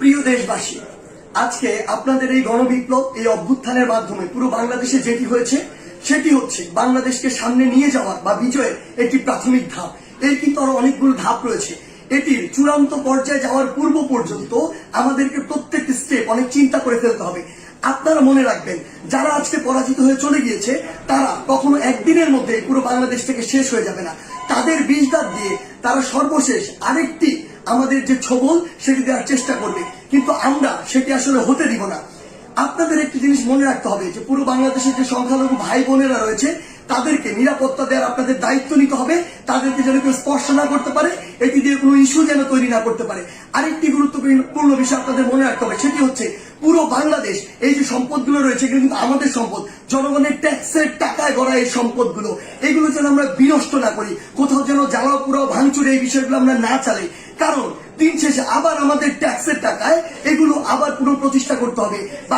প্রিয় দেশবাসী, আজকে আপনাদের এই গণবিপ্লব, এই অভ্যুত্থানের মাধ্যমে পুরো বাংলাদেশে যেটি হয়েছে সেটি হচ্ছে বাংলাদেশকে সামনে নিয়ে যাওয়ার বা বিজয়ের একটি প্রাথমিক ধাপ। এর কিন্তু আরো অনেকগুলো ধাপ রয়েছে। এটির চূড়ান্ত পর্যায়ে যাওয়ার পূর্ব পর্যন্ত আমাদেরকে প্রত্যেকটি স্টেপ অনেক চিন্তা করে ফেলতে হবে। আপনারা মনে রাখবেন, যারা আজকে পরাজিত হয়ে চলে গিয়েছে তারা কখনো একদিনের মধ্যে পুরো বাংলাদেশ থেকে শেষ হয়ে যাবে না। তাদের বিষ দাঁত দিয়ে তারা সর্বশেষ আরেকটি আমাদের যে ছবল সেটি দেওয়ার চেষ্টা করবে, কিন্তু আমরা সেটি আসলে হতে দিব না। আপনাদের একটি জিনিস মনে রাখতে হবে যে পুরো বাংলাদেশের যে সংখ্যালঘু ভাই বোনেরা রয়েছে তাদেরকে নিরাপত্তা দেওয়ার আপনাদের দায়িত্ব নিতে হবে। তাদেরকে যেন কেউ স্পর্শ না করতে পারে, এটি দিয়ে কোনো ইস্যু যেন তৈরি না করতে পারে। আরেকটি গুরুত্বপূর্ণ বিষয় আপনাদের মনে রাখতে হবে, সেটি হচ্ছে পুরো বাংলাদেশ, এই যে সম্পদগুলো রয়েছে এগুলো কিন্তু আমাদের সম্পদ, জনগণের ট্যাক্সের টাকায় গড়া এই সম্পদগুলো, এগুলো যেন আমরা বিনষ্ট না করি, কোথাও যেন জ্বালাও পুরাও ভাঙচুর এই বিষয়গুলো আমরা না চালাই। কারণ দিন শেষে আবার আমাদের ট্যাক্সের টাকায় এগুলো আবার পুনঃপ্রতিষ্ঠা করতে হবে।